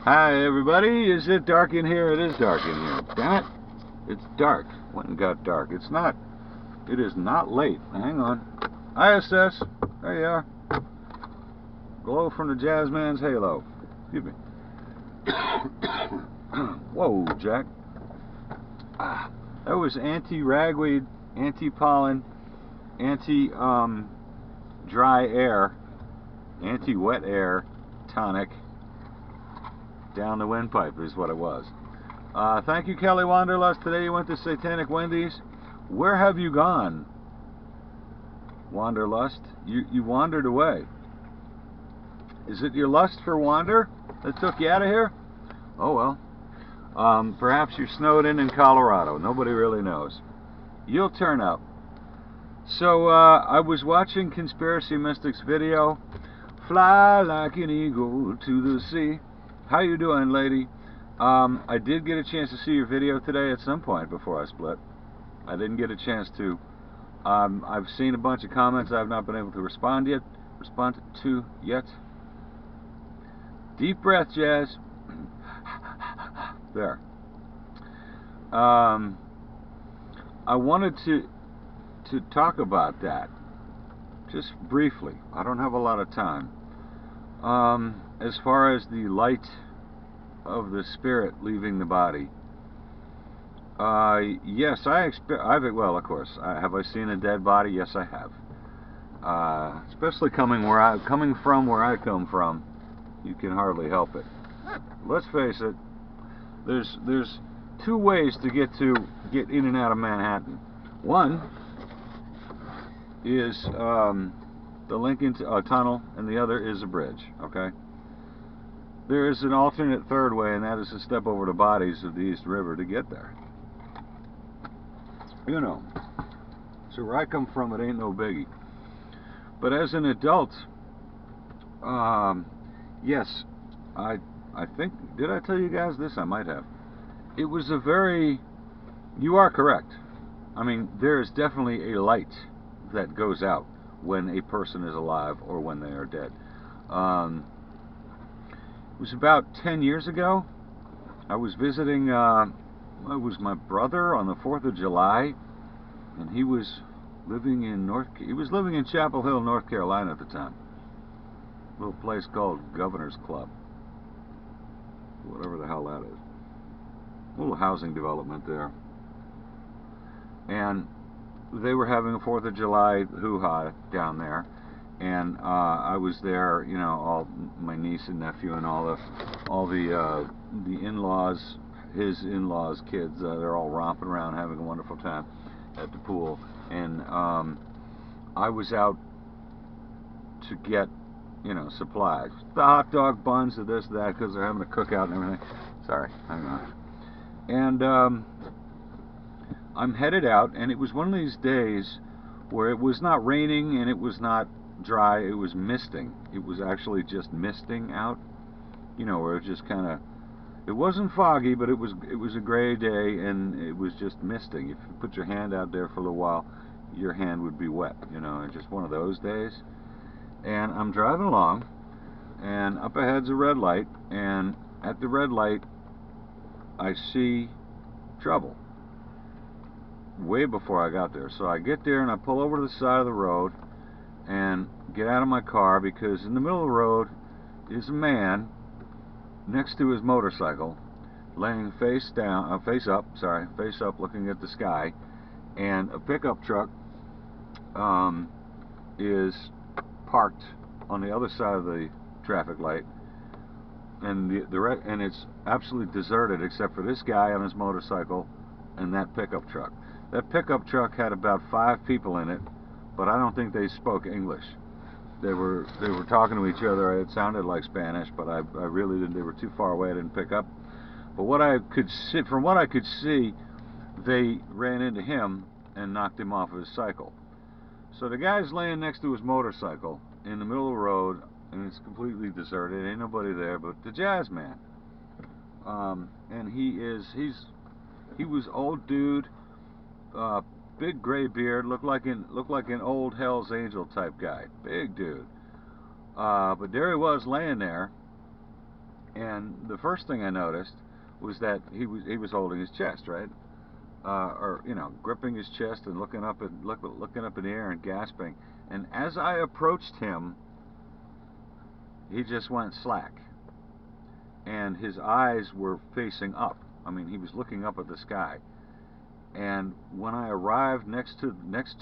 Hi everybody, is it dark in here? It is dark in here. Damn it. It's dark. Went and got dark. It is not late. Hang on. ISS, there you are. Glow from the jazz man's halo. Excuse me. Whoa, Jack. That was anti-ragweed, anti-pollen, anti-dry air, anti-wet air tonic down the windpipe is what it was. Thank you, Kelly Wanderlust. Today you went to Satanic Wendy's. Where have you gone, Wanderlust? You wandered away. Is it your lust for wander that took you out of here? Oh well. Perhaps you're snowed in Colorado. Nobody really knows. You'll turn up. So I was watching Conspiracy Mystic's video, Fly Like an Eagle to the Sea. How you doing, lady? I did get a chance to see your video today at some point before I split. I didn't get a chance to. I've seen a bunch of comments I've not been able to respond to yet. Deep breath, Jazz. There. I wanted to talk about that just briefly. I don't have a lot of time. As far as the light of the spirit leaving the body, yes, well, of course, have I seen a dead body? Yes, I have. Especially coming from where I come from, you can hardly help it. Let's face it. There's two ways to get in and out of Manhattan. One is the Lincoln Tunnel, and the other is a bridge. Okay. There is an alternate third way, and that is to step over the bodies of the East River to get there. You know. So where I come from, it ain't no biggie. But as an adult, yes, I think, did I tell you guys this? I might have. It was a very, you are correct. I mean, there is definitely a light that goes out when a person is alive or when they are dead. It was about 10 years ago. I was visiting, it was my brother on the 4th of July, and he was living in Chapel Hill, North Carolina at the time. A little place called Governor's Club. Whatever the hell that is. A little housing development there. And they were having a 4th of July hoo-ha down there. And I was there, you know, all my niece and nephew and all the in-laws, his in-laws' kids, they're all romping around having a wonderful time at the pool. And I was out to get, you know, supplies. The hot dog buns, the this, that, because they're having a cookout and everything. Sorry, hang on. And I'm headed out, and it was one of these days where it was not raining and it was not dry, it was misting. It was actually just misting out, you know, where it just kind of, it wasn't foggy, but it was a gray day, and it was just misting. If you put your hand out there for a little while, your hand would be wet, you know. It's just one of those days. And I'm driving along, and up ahead's a red light, and at the red light I see trouble way before I got there. So I get there and I pull over to the side of the road and get out of my car, because in the middle of the road is a man next to his motorcycle, laying face up, looking at the sky, and a pickup truck is parked on the other side of the traffic light, and and it's absolutely deserted except for this guy on his motorcycle and that pickup truck. That pickup truck had about 5 people in it, but I don't think they spoke English. They were talking to each other. It sounded like Spanish, but I really didn't. They were too far away. I didn't pick up. But from what I could see, they ran into him and knocked him off of his cycle. So the guy's laying next to his motorcycle in the middle of the road, and it's completely deserted. Ain't nobody there but the jazz man. And he was old dude, big gray beard, looked like an old Hell's Angel type guy, big dude. But there he was laying there, And the first thing I noticed was that he was holding his chest, right? Or gripping his chest and looking up in the air and gasping. And as I approached him, he just went slack, and his eyes were facing up. I mean, he was looking up at the sky. And when I arrived next to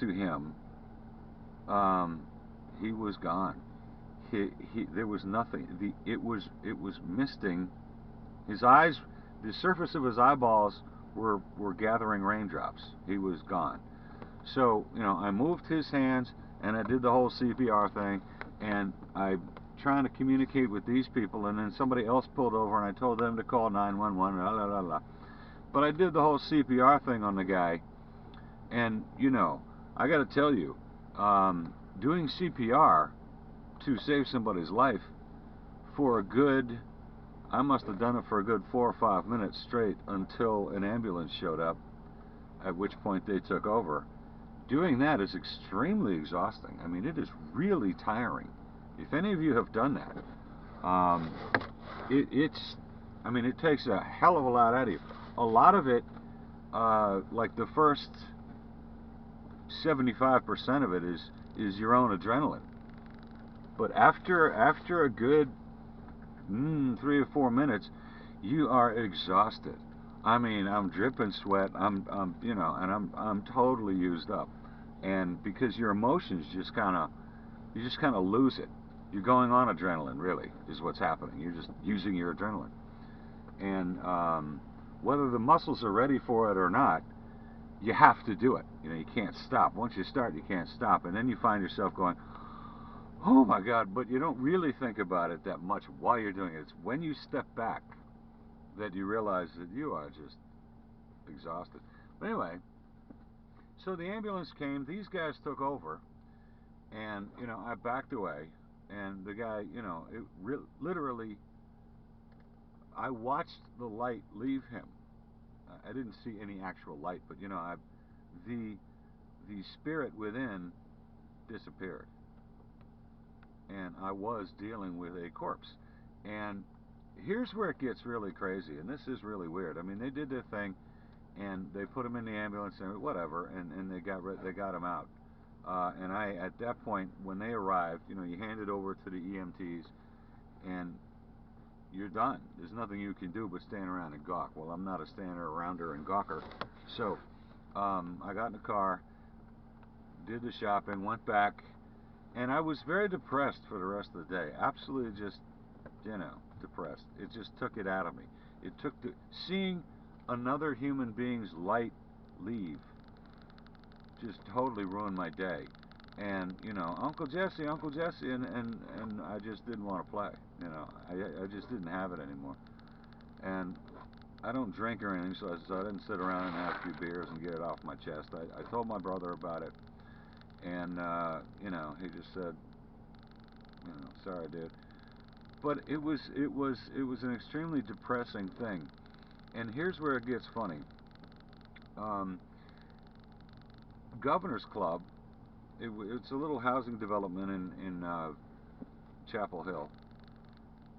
him, he was gone. There was nothing. It was misting. His eyes, the surface of his eyeballs were gathering raindrops. He was gone. So I moved his hands and I did the whole CPR thing, and I trying to communicate with these people, and then somebody else pulled over and I told them to call 911. La la la la. But I did the whole CPR thing on the guy, and I got to tell you, doing CPR to save somebody's life for a good, I must have done it for a good 4 or 5 minutes straight until an ambulance showed up, at which point they took over. Doing that is extremely exhausting. I mean, it is really tiring. If any of you have done that, it takes a hell of a lot out of you. A lot of it, like the first 75% of it is your own adrenaline. But after a good 3 or 4 minutes, you are exhausted. I mean, I'm dripping sweat. I'm totally used up, and because your emotions you just kind of lose it. You're going on adrenaline, really, is what's happening. You're just using your adrenaline, and whether the muscles are ready for it or not, you have to do it. You can't stop. Once you start, you can't stop, and then you find yourself going, oh my God, but you don't really think about it that much while you're doing it. It's when you step back that you realize that you are just exhausted. But anyway, so the ambulance came, these guys took over, and I backed away, and the guy, literally, I watched the light leave him. I didn't see any actual light, but the spirit within disappeared, and I was dealing with a corpse. And here's where it gets really crazy, and this is really weird. I mean, they did their thing, and they put him in the ambulance and whatever, and they got him out. And I, at that point, when they arrived, you hand it over to the EMTs, and you're done. There's nothing you can do but stand around and gawk. Well, I'm not a stander, arounder, and gawker. So I got in the car, did the shopping, went back, and I was very depressed for the rest of the day. Absolutely just, depressed. It just took it out of me. It took seeing another human being's light leave just totally ruined my day. And Uncle Jesse, and I just didn't want to play. I just didn't have it anymore. And I don't drink or anything, so I didn't sit around and have a few beers and get it off my chest. I told my brother about it, and he just said, sorry, dude. But it was an extremely depressing thing. And here's where it gets funny. Governor's Club, it's a little housing development in Chapel Hill.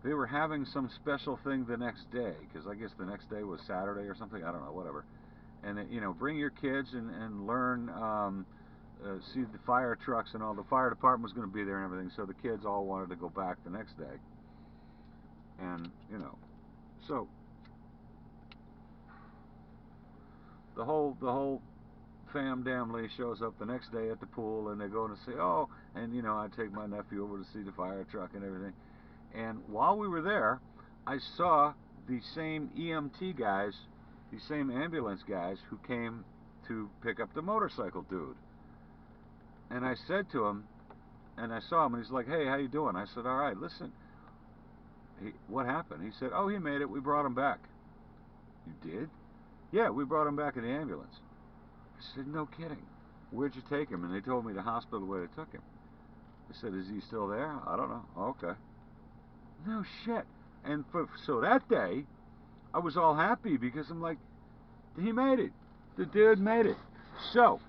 They were having some special thing the next day, because I guess the next day was Saturday or something, I don't know, whatever. And bring your kids and learn, see the fire trucks and all. The fire department was going to be there and everything, so the kids all wanted to go back the next day. And so the whole family shows up the next day at the pool, and they're going to say, oh, and I take my nephew over to see the fire truck and everything. And while we were there, I saw the same EMT guys, the same ambulance guys who came to pick up the motorcycle dude. And I said to him, and I saw him, and he's like, hey, how you doing? I said, all right, listen, what happened? He said, oh, he made it. We brought him back. You did? Yeah, we brought him back in the ambulance. I said, no kidding. Where'd you take him? And they told me the hospital where they took him. I said, is he still there? I don't know. Okay. No shit. And so that day, I was all happy because I'm like, he made it. The dude made it. So,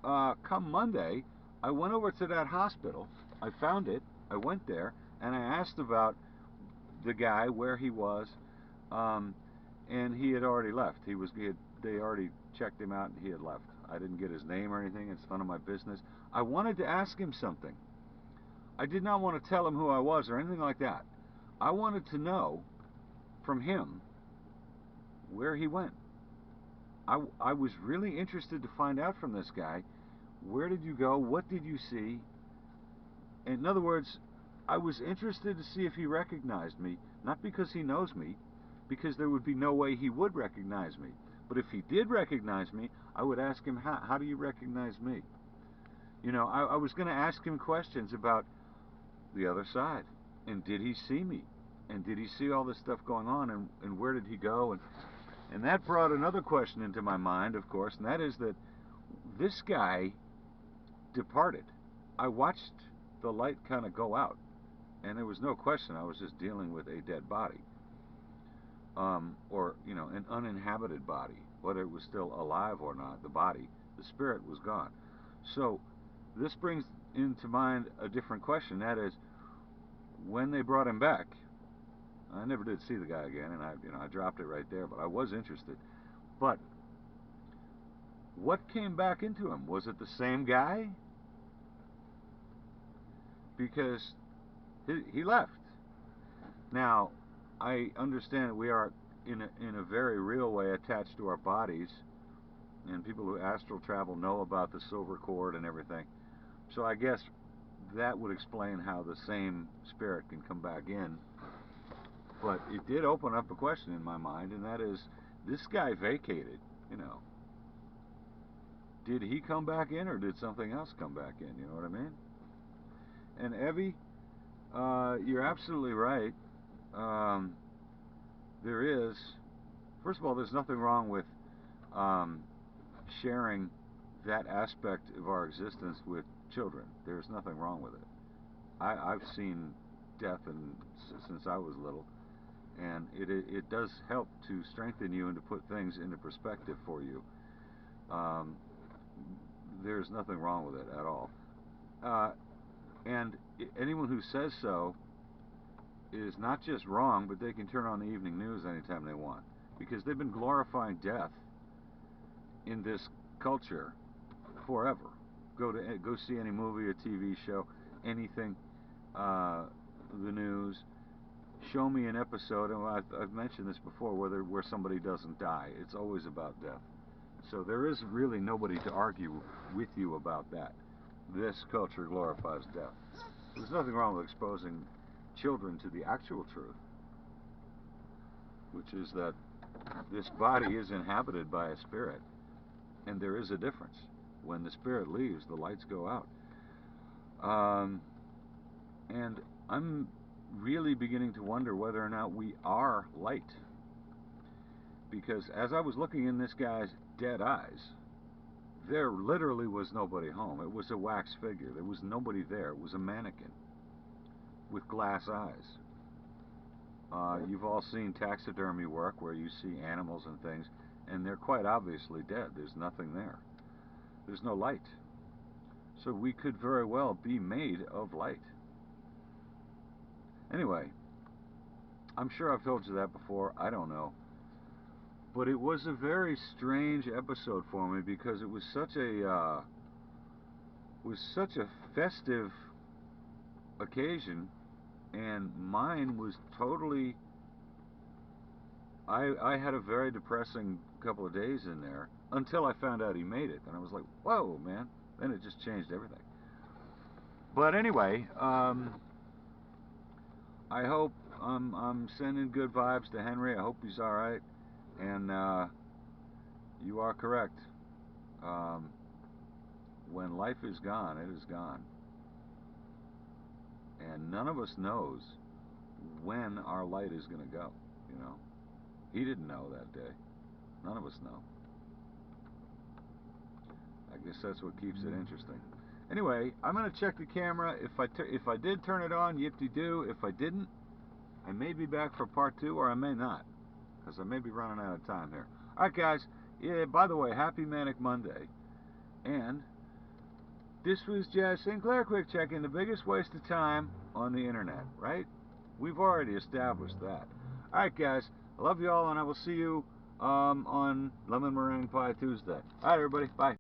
come Monday, I went over to that hospital. I found it. I went there, and I asked about the guy where he was, um, and he had already left. They already checked him out, and he had left. I didn't get his name or anything. It's none of my business. I wanted to ask him something. I did not want to tell him who I was or anything like that. I wanted to know from him where he went. I was really interested to find out from this guy, where did you go? What did you see? In other words, I was interested to see if he recognized me, not because he knows me, because there would be no way he would recognize me. But if he did recognize me, I would ask him, how do you recognize me? You know, I was going to ask him questions about the other side. And did he see me? And did he see all this stuff going on? And where did he go? And that brought another question into my mind, of course, and that is that this guy departed. I watched the light kind of go out, and there was no question I was just dealing with a dead body, or you know, an uninhabited body, whether it was still alive or not. The spirit was gone. So this brings into mind a different question. That is, when they brought him back, I never did see the guy again, and I dropped it right there. But I was interested. But what came back into him? Was it the same guy? Because he left. Now, I understand that we are in a very real way attached to our bodies, and people who astral travel know about the silver cord and everything. So I guess that would explain how the same spirit can come back in. But it did open up a question in my mind, and that is, this guy vacated, you know. Did he come back in, or did something else come back in? You know what I mean? And Evie, you're absolutely right. There is, first of all, there's nothing wrong with sharing that aspect of our existence with children. There's nothing wrong with it. I've seen death since I was little, and it does help to strengthen you and to put things into perspective for you. There's nothing wrong with it at all. And anyone who says so is not just wrong, but they can turn on the evening news anytime they want, because they've been glorifying death in this culture forever. Go see any movie, a TV show, anything, the news. Show me an episode, and I've mentioned this before, where somebody doesn't die. It's always about death. So there is really nobody to argue with you about that. This culture glorifies death. There's nothing wrong with exposing children to the actual truth, which is that this body is inhabited by a spirit, and there is a difference. When the spirit leaves, the lights go out. And I'm really beginning to wonder whether or not we are light. Because as I was looking in this guy's dead eyes, there literally was nobody home. It was a wax figure. There was nobody there. It was a mannequin with glass eyes. You've all seen taxidermy work where you see animals and things, and they're quite obviously dead. There's nothing there. There's no light. So we could very well be made of light. Anyway, I'm sure I've told you that before. I don't know. But it was a very strange episode for me, because it was such a festive occasion, and mine was totally. I had a very depressing couple of days in there until I found out he made it, and I was like, whoa, man. Then it just changed everything. But anyway, I hope I'm sending good vibes to Henry. I hope he's all right. And you are correct. When life is gone, it is gone. And none of us knows when our light is going to go, you know. He didn't know that day. None of us know. I guess that's what keeps it interesting. Anyway, I'm going to check the camera. If I did turn it on, yip-de-doo. If I didn't, I may be back for part 2, or I may not, because I may be running out of time here. Alright guys, yeah, by the way, happy Manic Monday. And this was Jazz Sinclair, quick check-in, the biggest waste of time on the internet, right? We've already established that. Alright guys, I love you all, and I will see you on Lemon Meringue Pie Tuesday. Alright everybody, bye.